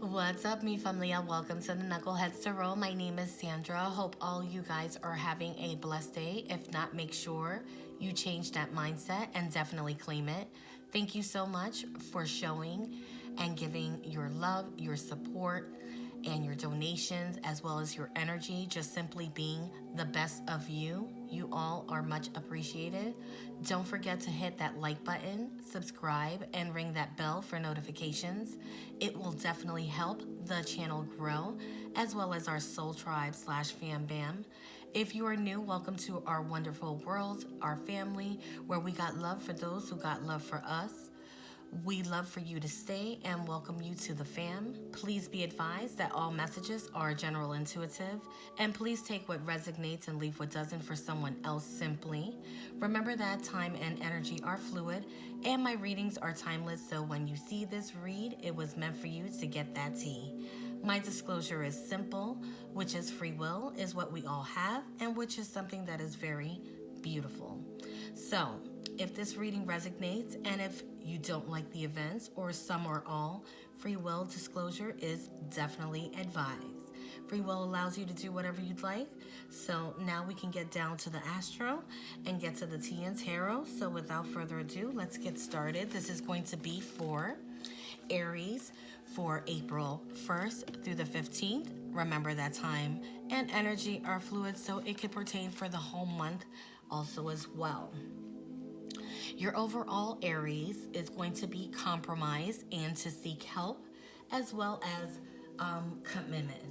What's up, me familia? Welcome to the Knuckleheads to Roll. My name is Sandra. Hope all you guys are having a blessed day. If not, make sure you change that mindset and definitely claim it. Thank you so much for showing and giving your love, your support, and your donations, as well as your energy, just simply being the best of you. You all are much appreciated. Don't forget to hit that like button, subscribe, and ring that bell for notifications. It will definitely help the channel grow, as well as our soul tribe slash fam bam. If you are new, welcome to our wonderful world, our family, where we got love for those who got love for us. We love for you to stay and welcome you to the fam. Please be advised that all messages are general intuitive, and please take what resonates and leave what doesn't for someone else simply. Remember that time and energy are fluid, and my readings are timeless, so when you see this read, it was meant for you to get that tea. My disclosure is simple, which is free will is what we all have, and which is something that is very beautiful. So, if this reading resonates and if you don't like the events or some or all, free will disclosure is definitely advised. Free will allows you to do whatever you'd like. So now we can get down to the astro and get to the tea and tarot. So without further ado, let's get started. This is going to be for Aries for April 1st through the 15th. Remember that time and energy are fluid, so it could pertain for the whole month also as well. Your overall Aries is going to be compromise and to seek help, as well as commitment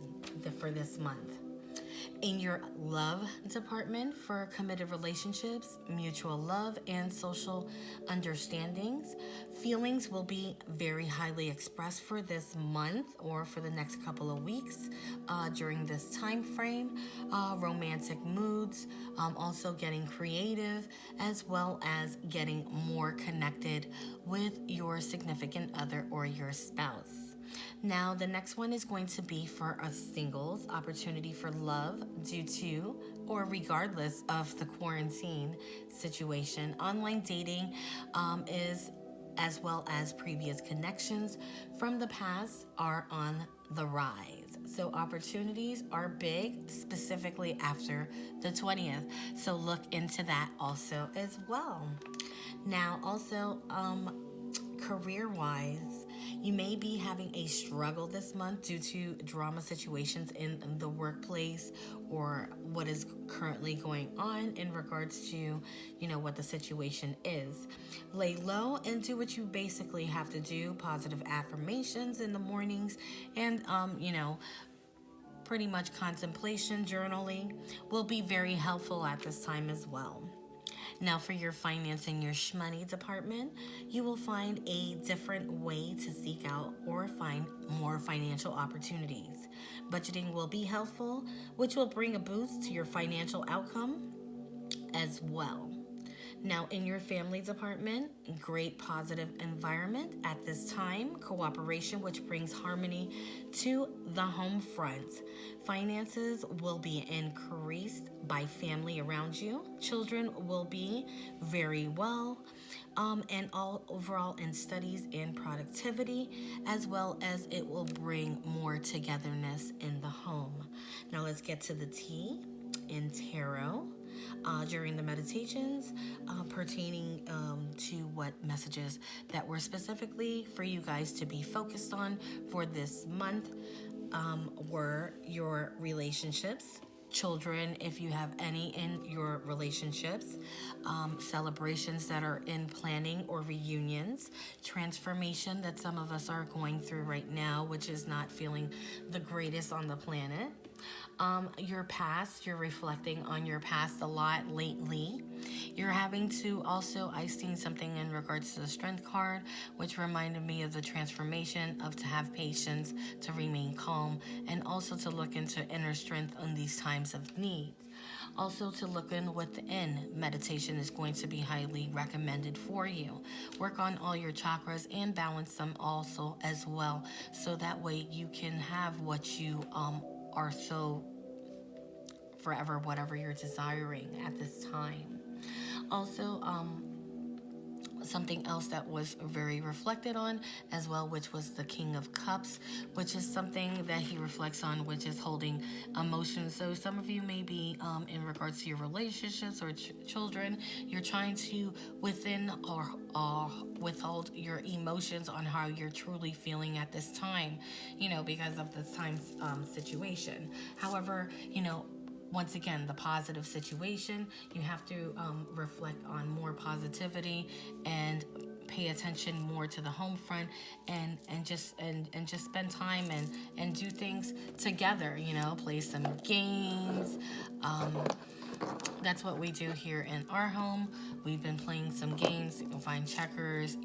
for this month. In your love department for committed relationships, mutual love, and social understandings, feelings will be very highly expressed for this month or for the next couple of weeks during this time frame. Romantic moods, also getting creative, as well as getting more connected with your significant other or your spouse. Now, the next one is going to be for a singles opportunity for love due to or regardless of the quarantine situation. Online dating is, as well as previous connections from the past, are on the rise. So opportunities are big, specifically after the 20th. So look into that also as well. Now, also, career-wise, you may be having a struggle this month due to drama situations in the workplace or what is currently going on in regards to, what the situation is. Lay low and do what you basically have to do. Positive affirmations in the mornings and, pretty much contemplation, journaling will be very helpful at this time as well. Now, for your financing, your shmoney department, you will find a different way to seek out or find more financial opportunities. Budgeting will be helpful, which will bring a boost to your financial outcome as well. Now, in your family department, great positive environment at this time, cooperation, which brings harmony to the home front. Finances will be increased by family around you. Children will be very well, and all overall in studies and productivity, as well as it will bring more togetherness in the home. Now, let's get to the tea in tarot. During the meditations pertaining to what messages that were specifically for you guys to be focused on for this month were your relationships, children, if you have any in your relationships, celebrations that are in planning or reunions, transformation that some of us are going through right now, which is not feeling the greatest on the planet. Your past, you're reflecting on your past a lot lately. You're having to also, I seen something in regards to the strength card, which reminded me of the transformation of to have patience, to remain calm, and also to look into inner strength in these times of need. Also to look in within. Meditation is going to be highly recommended for you. Work on all your chakras and balance them also as well, so that way you can have what you are so forever, whatever you're desiring at this time. Also, something else that was very reflected on as well, which was the King of Cups, which is something that he reflects on, which is holding emotions. So some of you may be in regards to your relationships or children, you're trying to within or withhold your emotions on how you're truly feeling at this time, because of this time situation. However, once again, the positive situation, you have to reflect on more positivity and pay attention more to the home front, and just spend time and do things together, play some games. That's what we do here in our home. We've been playing some games. You can find checkers,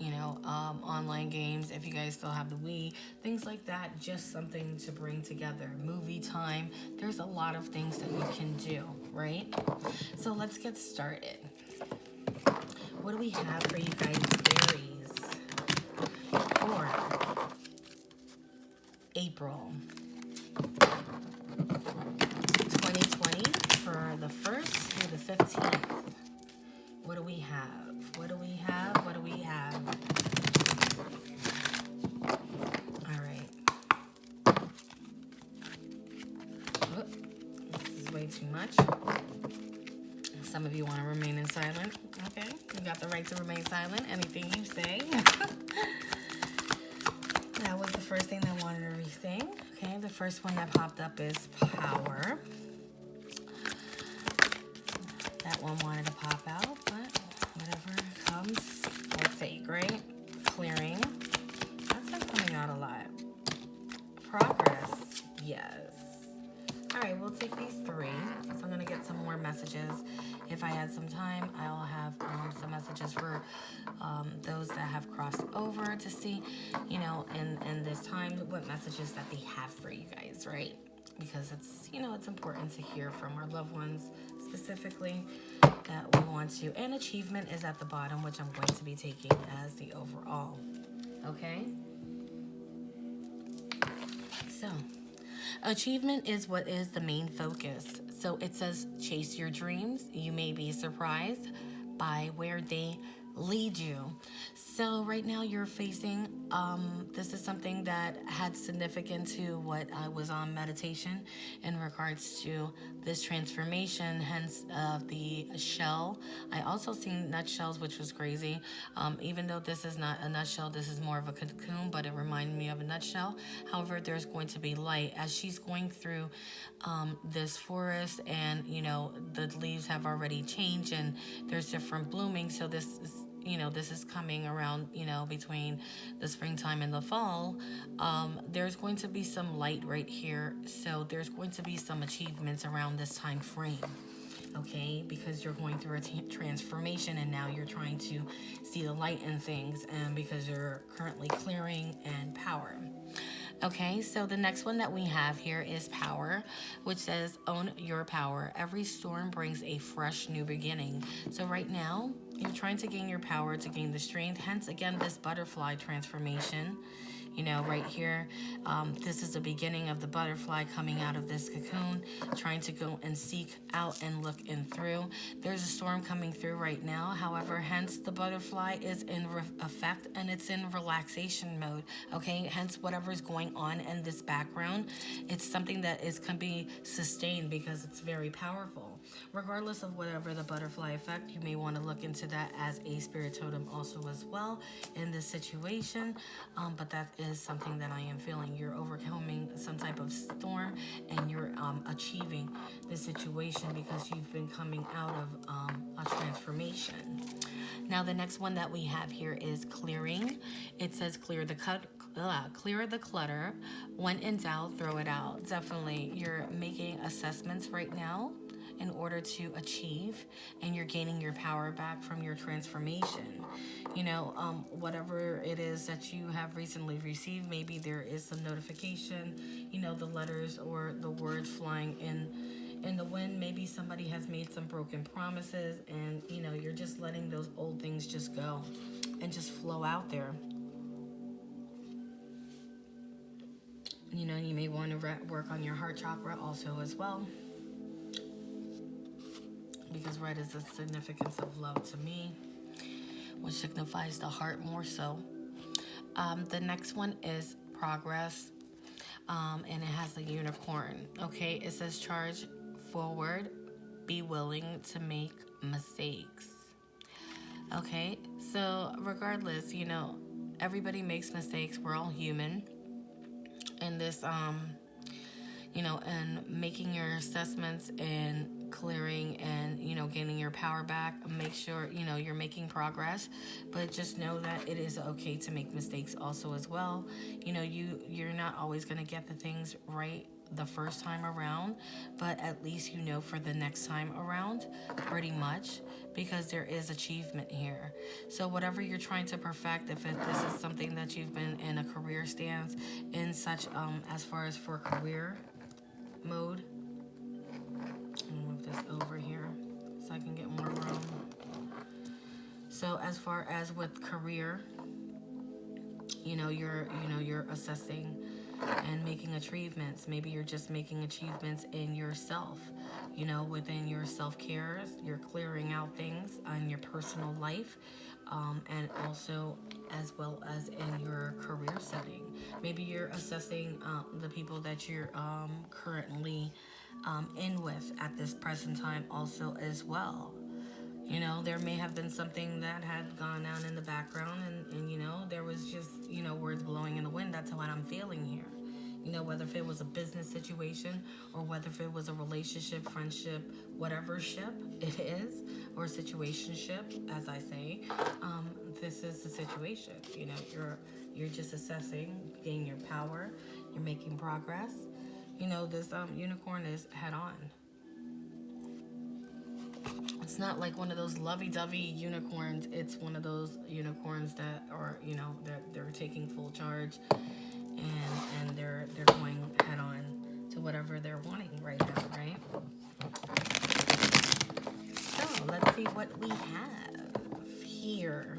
online games. If you guys still have the Wii, things like that. Just something to bring together. Movie time. There's a lot of things that we can do, right? So let's get started. What do we have for you guys, Aries, for April 2020, for the 1st through the 15th? What do we have? What do we have? What do we have? All right. Oh, this is way too much. Some of you want to remain in silent. Okay. You got the right to remain silent. Anything you say. That was the first thing that wanted everything. Okay. The first one that popped up is power. That one wanted to pop out, but whatever comes, we'll take, right? Clearing. That's been coming out a lot. Progress. Yes. All right, we'll take these 3. So I'm going to get some more messages. If I had some time, I'll have some messages for those that have crossed over to see, in this time, what messages that they have for you guys, right? Because it's important to hear from our loved ones specifically that we want to. And achievement is at the bottom, which I'm going to be taking as the overall. Okay? So, achievement is what is the main focus. So it says, chase your dreams. You may be surprised by where they lead you. So right now you're facing, this is something that had significance to what I was on meditation in regards to this transformation, hence the shell. I also seen nutshells, which was crazy. Even though this is not a nutshell, this is more of a cocoon, but it reminded me of a nutshell. However, there's going to be light as she's going through this forest, and the leaves have already changed and there's different blooming. So this is coming around, between the springtime and the fall. There's going to be some light right here. So there's going to be some achievements around this time frame. Okay, because you're going through a transformation and now you're trying to see the light in things, and because you're currently clearing and power. Okay, so the next one that we have here is power, which says own your power. Every storm brings a fresh new beginning. So right now, you're trying to gain your power, to gain the strength. Hence, again, this butterfly transformation. Right here, this is the beginning of the butterfly coming out of this cocoon, trying to go and seek out and look in through. There's a storm coming through right now. However, hence the butterfly is in effect and it's in relaxation mode. Okay, hence whatever's going on in this background, it's something that can be sustained because it's very powerful. Regardless of whatever the butterfly effect, you may want to look into that as a spirit totem also as well in this situation. But that is something that I am feeling. You're overcoming some type of storm and you're achieving the situation because you've been coming out of a transformation. Now the next one that we have here is clearing. It says clear the clutter. When in doubt, throw it out. Definitely, you're making assessments right now in order to achieve, and you're gaining your power back from your transformation. Whatever it is that you have recently received, maybe there is some notification, the letters or the words flying in the wind. Maybe somebody has made some broken promises, and you're just letting those old things just go and just flow out there. You may want to work on your heart chakra also as well, because red is the significance of love to me. which signifies the heart more so. The next one is progress, and it has a unicorn. Okay, it says charge forward, be willing to make mistakes. Okay, so regardless, everybody makes mistakes. We're all human. And this, and making your assessments and clearing and gaining your power back, make sure you're making progress, but just know that it is okay to make mistakes also as well. You're not always going to get the things right the first time around, but at least for the next time around, pretty much, because there is achievement here. So whatever you're trying to perfect, if this is something that you've been in a career stance in such as far as for career mode, I'll move this over here so I can get more room. So as far as with career, you're assessing and making achievements. Maybe you're just making achievements in yourself, within your self-care. You're clearing out things in your personal life, and also as well as in your career setting. Maybe you're assessing the people that you're currently in with at this present time also as well. There may have been something that had gone on in the background, and there was just, words blowing in the wind. That's what I'm feeling here. Whether if it was a business situation or whether if it was a relationship, friendship, whatever ship it is, or situationship, as I say, this is the situation. You're just assessing, gaining your power, you're making progress. This unicorn is head on. It's not like one of those lovey-dovey unicorns. It's one of those unicorns that are, they're taking full charge, and they're going head on to whatever they're wanting right now, right? So let's see what we have here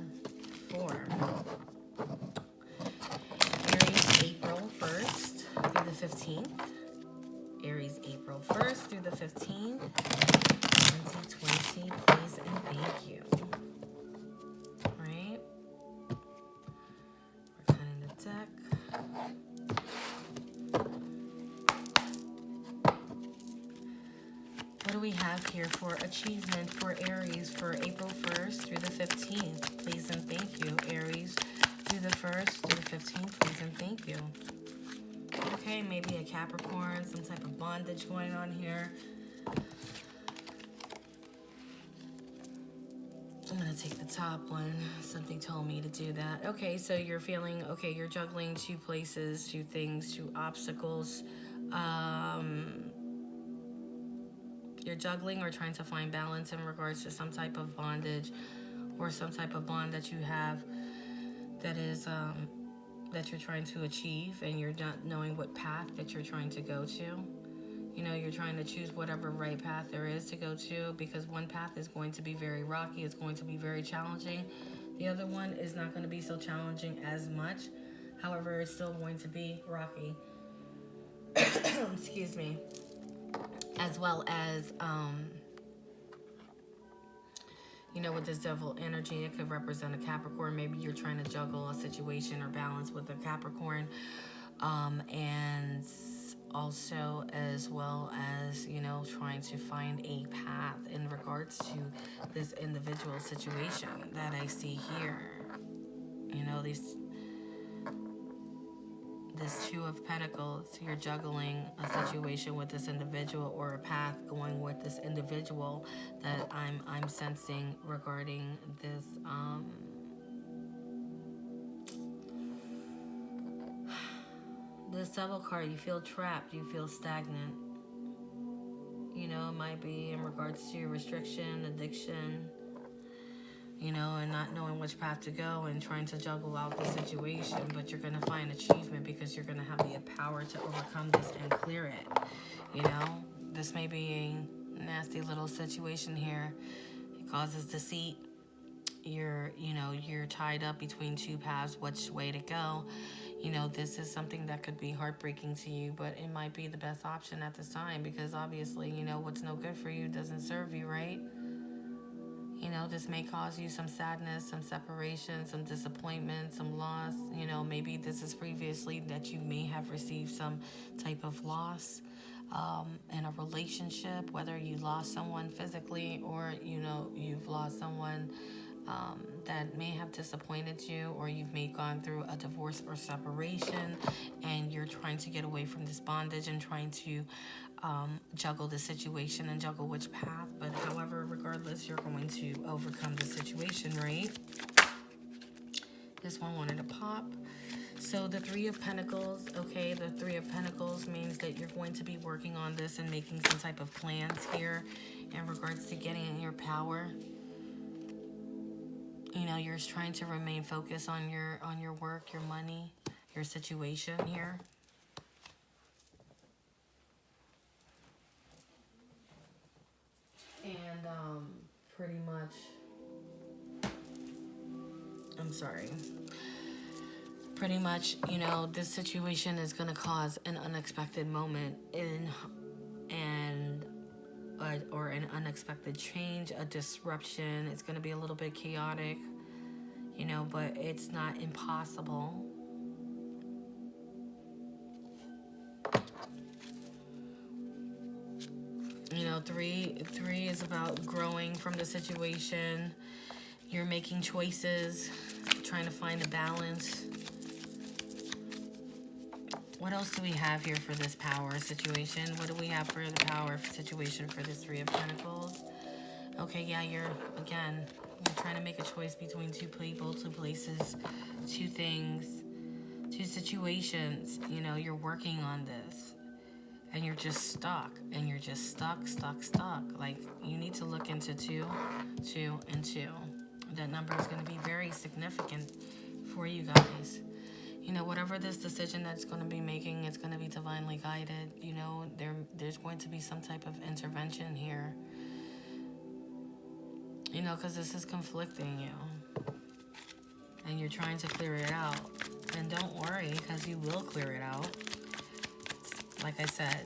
for Aries, April 1st through the 15th. Aries, April 1st through the 15th. 2020, please and thank you. Right? We're cutting the deck. What do we have here for achievement for Aries for April 1st through the 15th? Please and thank you. Aries through the 1st through the 15th, please and thank you. Okay, maybe a Capricorn, some type of bondage going on here. I'm going to take the top one. Something told me to do that. Okay, so you're feeling, you're juggling two places, two things, two obstacles. You're juggling or trying to find balance in regards to some type of bondage or some type of bond that you have that is, that you're trying to achieve, and you're not knowing what path that you're trying to go to. You're trying to choose whatever right path there is to go to, because one path is going to be very rocky. It's going to be very challenging. The other one is not going to be so challenging as much. However, it's still going to be rocky. Excuse me. As well as, with this devil energy, it could represent a Capricorn. Maybe you're trying to juggle a situation or balance with a Capricorn. And also as well as, trying to find a path in regards to this individual situation that I see here. This Two of Pentacles, you're juggling a situation with this individual or a path going with this individual that I'm sensing regarding this this Devil card. You feel trapped, you feel stagnant. It might be in regards to restriction, addiction, and not knowing which path to go and trying to juggle out the situation. But you're going to find achievement because you're going to have the power to overcome this and clear it. This may be a nasty little situation here. It causes deceit. You're tied up between two paths, which way to go. This is something that could be heartbreaking to you, but it might be the best option at this time, because obviously, what's no good for you doesn't serve you, right? You know, this may cause you some sadness, some separation, some disappointment, some loss. You know, maybe this is previously that you may have received some type of loss in a relationship, whether you lost someone physically or, you know, you've lost someone that may have disappointed you, or you've may gone through a divorce or separation and you're trying to get away from this bondage and trying to juggle the situation and juggle which path. But however, regardless, you're going to overcome the situation, right? This one wanted to pop. So the Three of Pentacles, okay, the Three of Pentacles means that you're going to be working on this and making some type of plans here in regards to getting in your power. You know, you're trying to remain focused on your work, your money, your situation here. And pretty much, I'm sorry. Pretty much, you know, this situation is going to cause an unexpected moment or an unexpected change, a disruption. It's going to be a little bit chaotic, you know, but it's not impossible. You know, three is about growing from the situation. You're making choices, trying to find a balance. What else do we have here for this power situation? What do we have for the power situation for this Three of Pentacles? Okay, yeah, you're trying to make a choice between two people, two places, two things, two situations. You know, you're working on this. And you're just stuck. And you're just stuck. Like, you need to look into 2, 2, and 2. That number is going to be very significant for you guys. You know, whatever this decision that's going to be making, it's going to be divinely guided. You know, there's going to be some type of intervention here. You know, because this is conflicting you. And you're trying to clear it out. And don't worry, because you will clear it out. Like I said,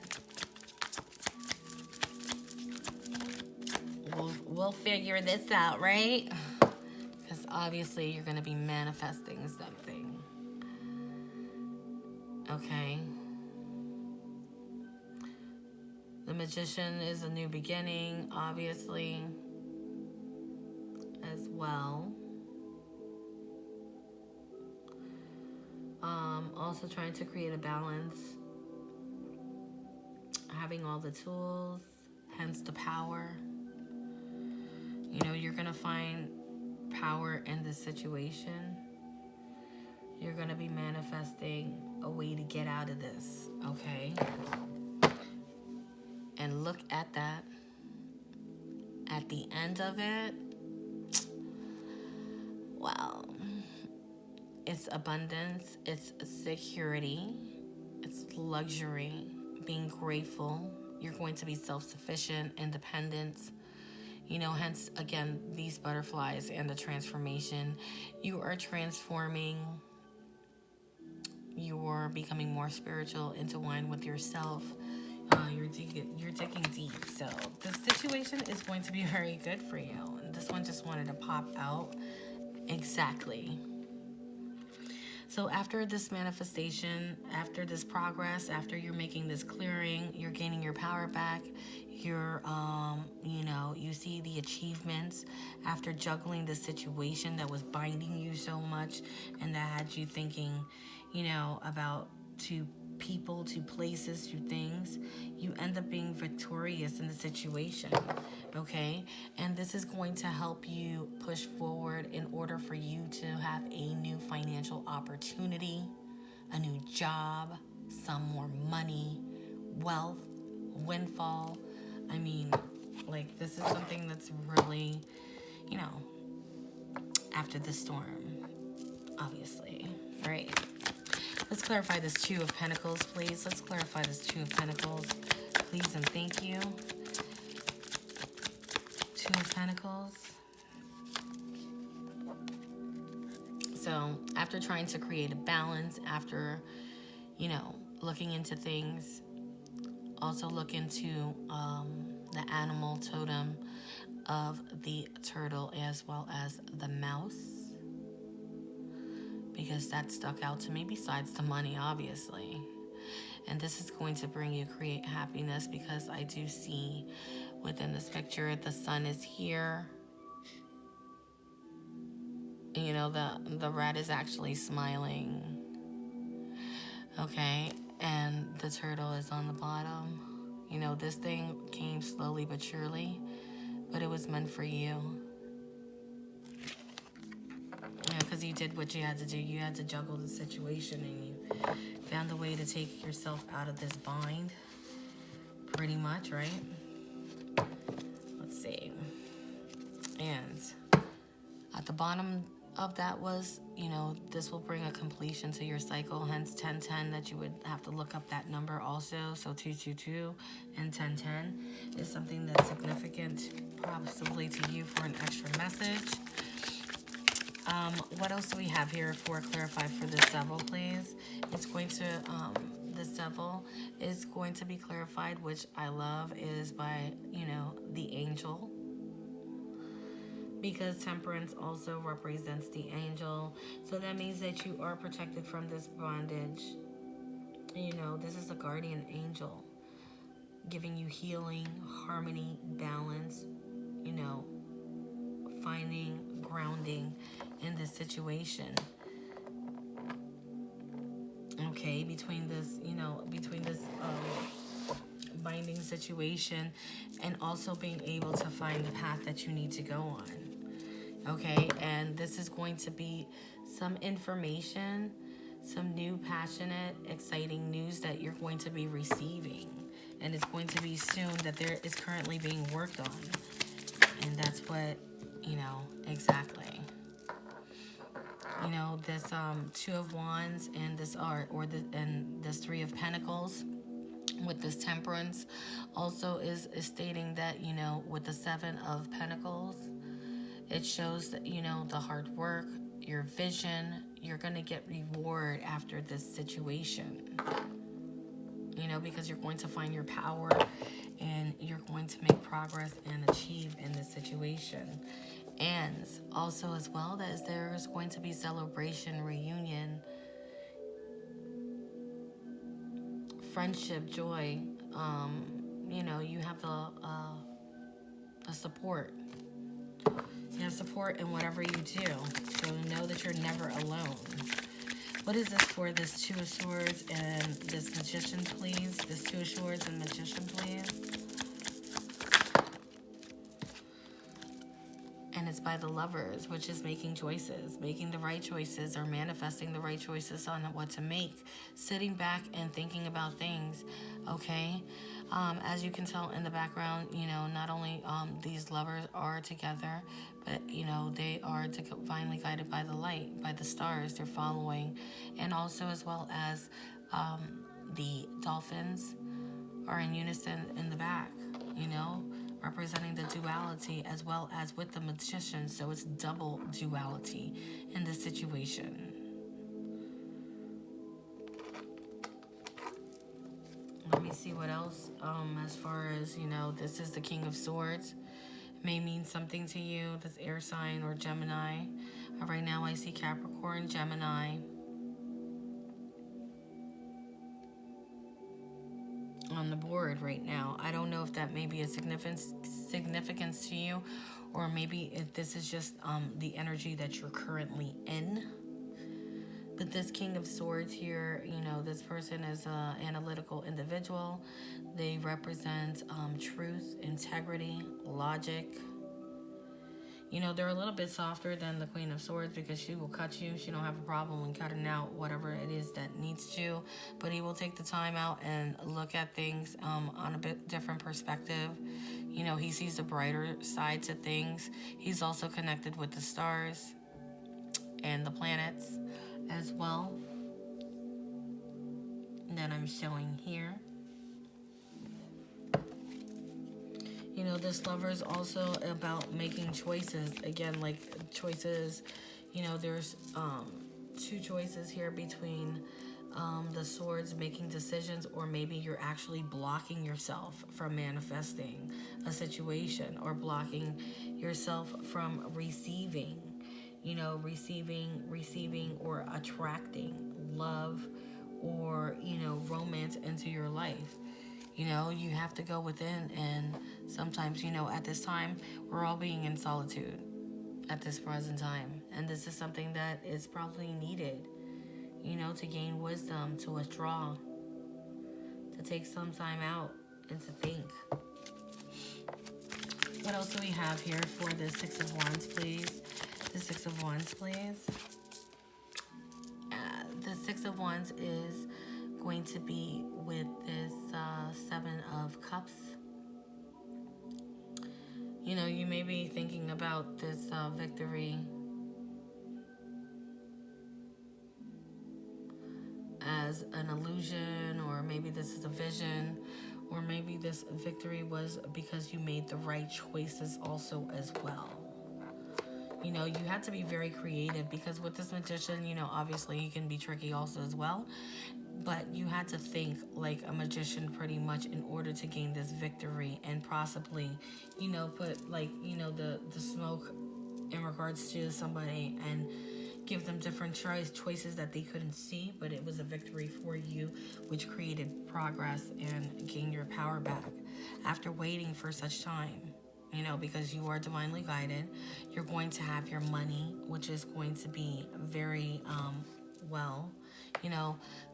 we'll figure this out, right? Because obviously you're going to be manifesting something. Okay. The Magician is a new beginning, obviously, as well. Also trying to create a balance. Having all the tools, hence the power. You know, you're going to find power in this situation. You're going to be manifesting a way to get out of this, okay? And look at that. At the end of it, well, it's abundance, it's security, it's luxury, being grateful. You're going to be self-sufficient, independent. You know, hence, again, these butterflies and the transformation. You are transforming. You're becoming more spiritual, intertwined with yourself. You're digging deep. So the situation is going to be very good for you. And this one just wanted to pop out. Exactly. So after this manifestation, after this progress, after you're making this clearing, you're gaining your power back, you're, you see the achievements after juggling the situation that was binding you so much and that had you thinking, about two people, two places, two things. You end up being victorious in the situation, okay? And this is going to help you push forward in order for you to have a new financial opportunity, a new job, some more money, wealth, windfall. I mean, like, this is something that's really, after the storm, obviously, right? Let's clarify this Two of Pentacles, please. Let's clarify this Two of Pentacles, please, and thank you. Two of Pentacles. So, after trying to create a balance, after, looking into things, also look into the animal totem of the turtle as well as the mouse, because that stuck out to me besides the money, obviously. And this is going to bring you create happiness, because I do see within this picture the sun is here. You know, the rat is actually smiling. Okay, and the turtle is on the bottom. You know, this thing came slowly but surely, but it was meant for you. You know, because you did what you had to do. You had to juggle the situation, and you found a way to take yourself out of this bind. Pretty much, right? Let's see. And at the bottom of that was, you know, this will bring a completion to your cycle, hence 1010, that you would have to look up that number also. So 222 and 1010 is something that's significant possibly to you for an extra message. What else do we have here for clarify for this devil, please? It's going to, this devil is going to be clarified, which I love, is by, you know, the angel. Because temperance also represents the angel. So that means that you are protected from this bondage. You know, this is a guardian angel giving you healing, harmony, balance, you know, finding grounding in this situation. Okay, between this, you know, between this binding situation and also being able to find the path that you need to go on. Okay, and this is going to be some information, some new, passionate, exciting news that you're going to be receiving. And it's going to be soon that there is currently being worked on. And that's what, you know, exactly. You know, this Two of Wands and this and this Three of Pentacles with this Temperance also is stating that, you know, with the Seven of Pentacles, it shows that, you know, the hard work, your vision, you're going to get reward after this situation. You know, because you're going to find your power and you're going to make progress and achieve in this situation. And also as well, that there's going to be celebration, reunion, friendship, joy. You know, you have the support. You have support in whatever you do. So know that you're never alone. What is this for this Two of Swords and this Magician, please? This Two of Swords and Magician, please. And it's by the Lovers, which is making choices, making the right choices or manifesting the right choices on what to make. Sitting back and thinking about things, okay? As you can tell in the background, you know, not only these lovers are together, but, you know, they are divinely guided by the light, by the stars they're following. And also as well as the dolphins are in unison in the back, you know, representing the duality as well as with the Magician. So it's double duality in this situation. Let me see what else. As far as, you know, this is the King of Swords. It may mean something to you, this air sign or Gemini. Right now I see Capricorn, Gemini on the board right now. I don't know if that may be a significance to you, or maybe if this is just the energy that you're currently in. But this King of Swords here, you know, this person is an analytical individual. They represent truth, integrity, logic. You know, they're a little bit softer than the Queen of Swords because she will cut you. She don't have a problem in cutting out whatever it is that needs to. But he will take the time out and look at things on a bit different perspective. You know, he sees the brighter side to things. He's also connected with the stars and the planets as well that I'm showing here. You know, this lover is also about making choices. Again, like choices, you know, there's two choices here between the swords, making decisions, or maybe you're actually blocking yourself from manifesting a situation, or blocking yourself from receiving, receiving or attracting love or, romance into your life. You have to go within, and sometimes, at this time, we're all being in solitude at this present time. And this is something that is probably needed, to gain wisdom, to withdraw, to take some time out and to think. What else do we have here for the Six of Wands, please? The Six of Wands, please. The Six of Wands is going to be with this Seven of Cups. You may be thinking about this victory as an illusion, or maybe this is a vision, or maybe this victory was because you made the right choices also as well. You had to be very creative, because with this Magician, obviously he can be tricky also as well. But you had to think like a magician pretty much in order to gain this victory, and possibly, put like, the smoke in regards to somebody and give them different choices that they couldn't see, but it was a victory for you, which created progress and gained your power back after waiting for such time. Because you are divinely guided. You're going to have your money, which is going to be very well.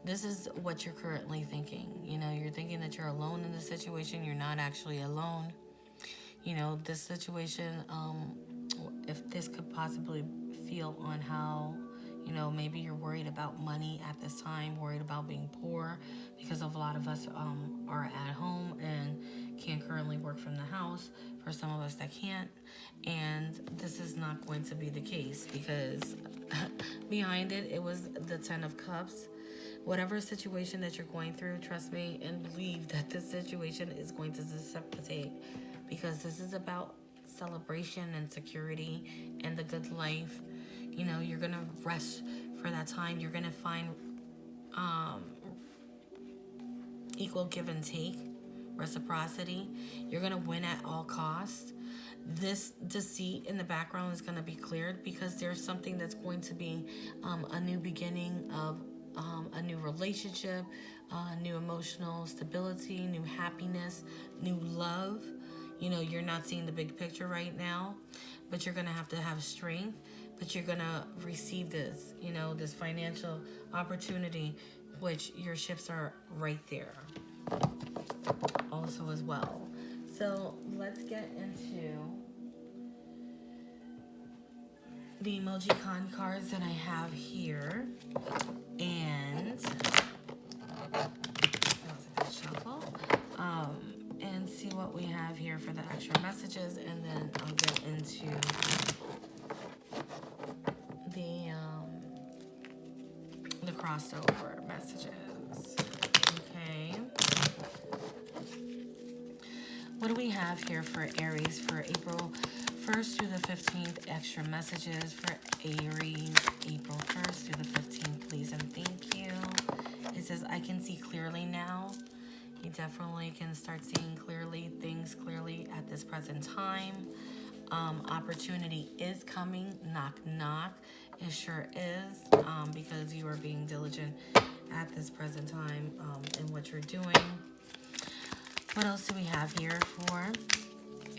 This is what you're currently thinking. You're thinking that you're alone in this situation. You're not actually alone. This situation, if this could possibly feel on how, maybe you're worried about money at this time, worried about being poor, because a lot of us are at home and can't currently work from the house. For some of us that can't. And this is not going to be the case, because behind it was the Ten of Cups. Whatever situation that you're going through, trust me and believe that this situation is going to dissipate, because this is about celebration and security and the good life. You're going to rest for that time. You're going to find equal give and take, reciprocity. You're going to win at all costs. This deceit in the background is going to be cleared, because there's something that's going to be a new beginning of a new relationship, new emotional stability, new happiness, new love. You're not seeing the big picture right now, but you're going to have strength, but you're going to receive this, this financial opportunity, which your ships are right there also as well. So let's get into the emoji con cards that I have here. And that was a good shuffle. And see what we have here for the extra messages, and then I'll get into the crossover messages. Okay. What do we have here for Aries for April 1st through the 15th? Extra messages for Aries, April 1st through the 15th, please and thank you. It says, I can see clearly now. You definitely can start seeing things clearly at this present time. Opportunity is coming. Knock, knock. It sure is, because you are being diligent at this present time in what you're doing. What else do we have here for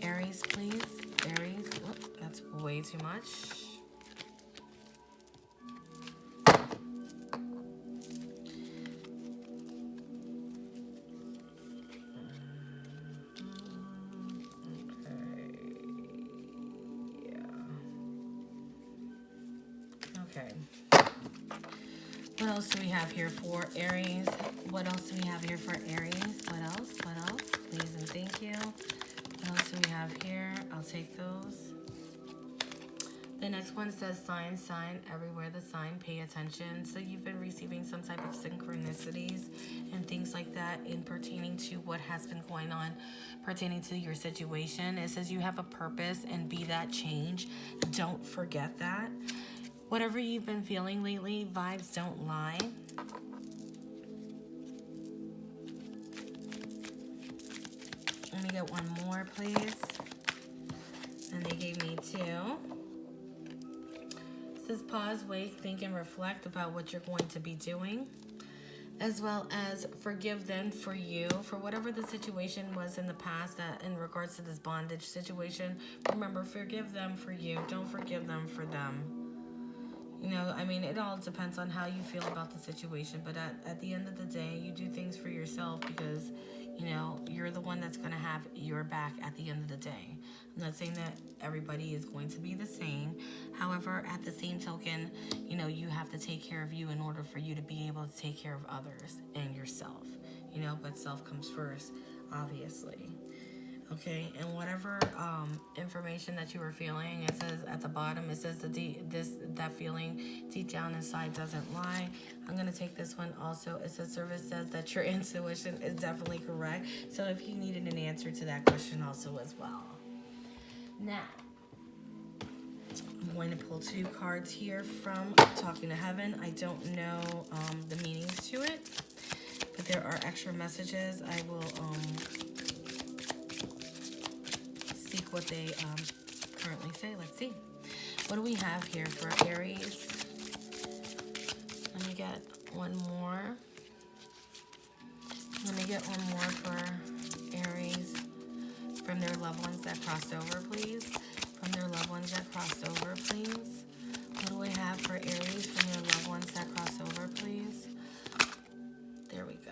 Aries, please? Aries. Oh, that's way too much. Okay. What else do we have here for Aries? What else do we have here for Aries? What else? What else? Please and thank you. What else do we have here? I'll take those. The next one says sign, sign, everywhere the sign, pay attention. So you've been receiving some type of synchronicities and things like that in pertaining to what has been going on, pertaining to your situation. It says you have a purpose and be that change. Don't forget that. Whatever you've been feeling lately, vibes don't lie. get one more, please? And they gave me 2. It says pause, wait, think, and reflect about what you're going to be doing, as well as forgive them for you for whatever the situation was in the past that in regards to this bondage situation. Remember, forgive them for you. Don't forgive them for them. You know, I mean, it all depends on how you feel about the situation. But at the end of the day, you do things for yourself because, you know, you're the one that's going to have your back at the end of the day. I'm not saying that everybody is going to be the same. However, at the same token, you know, you have to take care of you in order for you to be able to take care of others and yourself. You know, but self comes first, obviously. Okay, and whatever information that you were feeling, it says at the bottom, it says that feeling deep down inside doesn't lie. I'm gonna take this one also. It says service says that your intuition is definitely correct. So if you needed an answer to that question also as well. Now, I'm going to pull 2 cards here from Talking to Heaven. I don't know the meanings to it, but there are extra messages. I will what they currently say. Let's see. What do we have here for Aries? Let me get one more. Let me get one more for Aries. From their loved ones that crossed over, please. From their loved ones that crossed over, please. What do we have for Aries from their loved ones that crossed over, please? There we go.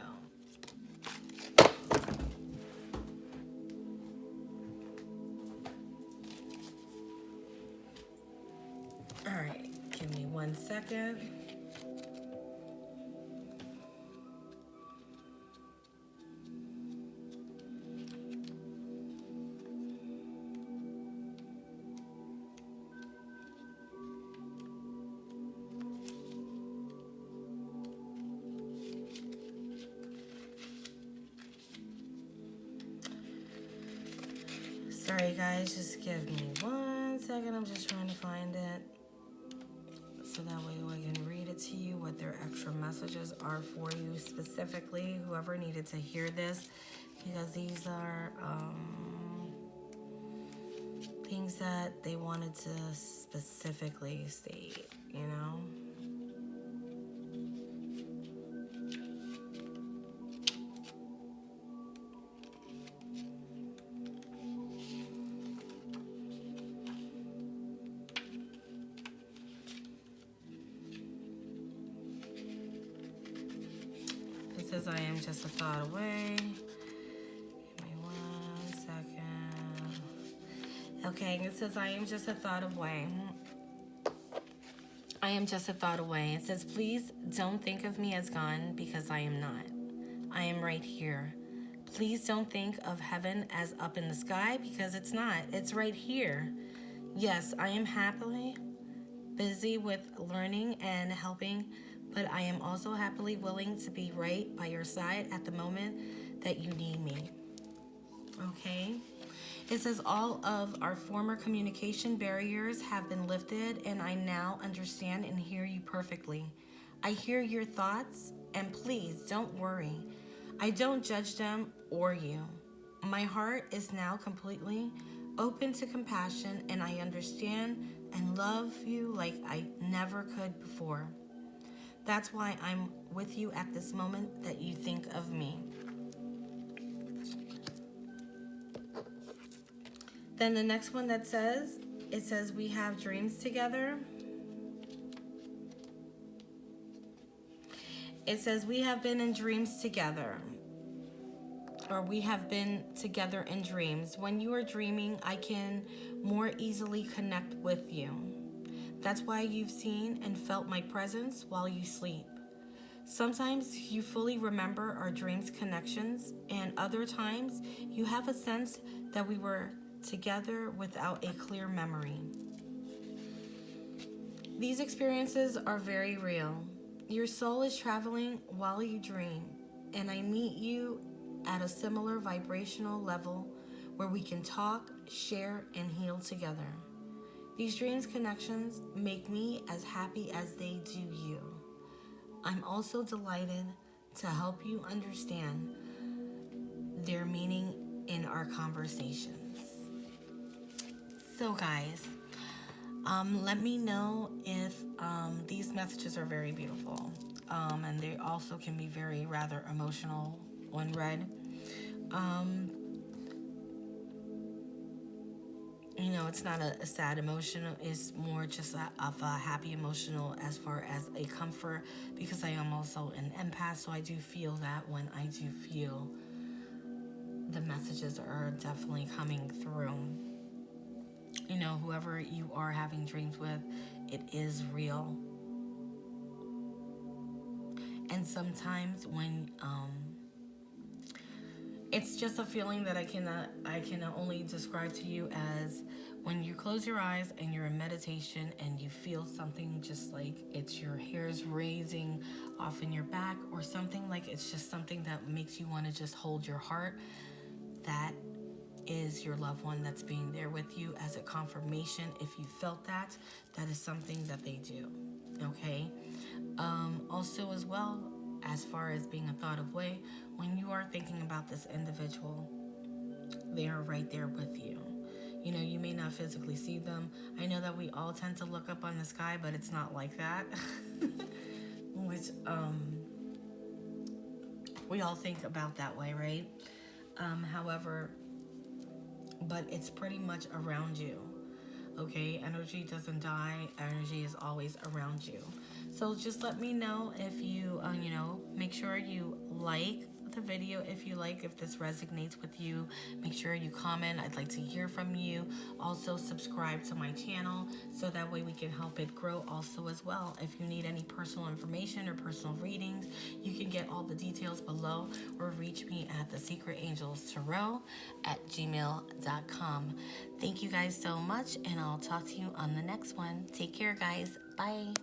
All right, give me 1 second. Sorry guys, just give me 1 second. I'm just trying to find it. So that way I can read it to you, what their extra messages are for you specifically, whoever needed to hear this, because these are things that they wanted to specifically state, you know? It says, I am just a thought away. Give me 1 second. Okay, it says, I am just a thought away. I am just a thought away. It says, please don't think of me as gone because I am not. I am right here. Please don't think of heaven as up in the sky because it's not. It's right here. Yes, I am happily busy with learning and helping, but I am also happily willing to be right by your side at the moment that you need me. Okay? It says all of our former communication barriers have been lifted and I now understand and hear you perfectly. I hear your thoughts and please don't worry. I don't judge them or you. My heart is now completely open to compassion and I understand and love you like I never could before. That's why I'm with you at this moment that you think of me. Then the next one that says, it says we have dreams together. It says we have been in dreams together. Or we have been together in dreams. When you are dreaming, I can more easily connect with you. That's why you've seen and felt my presence while you sleep. Sometimes you fully remember our dreams connections, and other times you have a sense that we were together without a clear memory. These experiences are very real. Your soul is traveling while you dream, and I meet you at a similar vibrational level where we can talk, share, and heal together. These dreams connections make me as happy as they do you. I'm also delighted to help you understand their meaning in our conversations. So, guys, let me know if these messages are very beautiful, and they also can be very rather emotional when read. Um, it's not a sad emotion. It's more just of a happy emotional as far as a comfort because I am also an empath, so I do feel that when I do feel the messages are definitely coming through. Whoever you are having dreams with, it is real. And sometimes when it's just a feeling that I can only describe to you as when you close your eyes and you're in meditation and you feel something just like it's your hairs raising off in your back or something like it's just something that makes you want to just hold your heart. That is your loved one that's being there with you as a confirmation. If you felt that, that is something that they do. Okay. Also, as well, as far as being a thought of way, when you are thinking about this individual, they are right there with you. You may not physically see them. I know that we all tend to look up on the sky, but it's not like that. Which we all think about that way, right? However, but it's pretty much around you. Okay, energy doesn't die, energy is always around you. So just let me know if you make sure you like the video. If this resonates with you, make sure you comment. I'd like to hear from you. Also subscribe to my channel so that way we can help it grow also as well. If you need any personal information or personal readings, you can get all the details below or reach me at thesecretangelstarot@gmail.com. Thank you guys so much, and I'll talk to you on the next one. Take care, guys. Bye.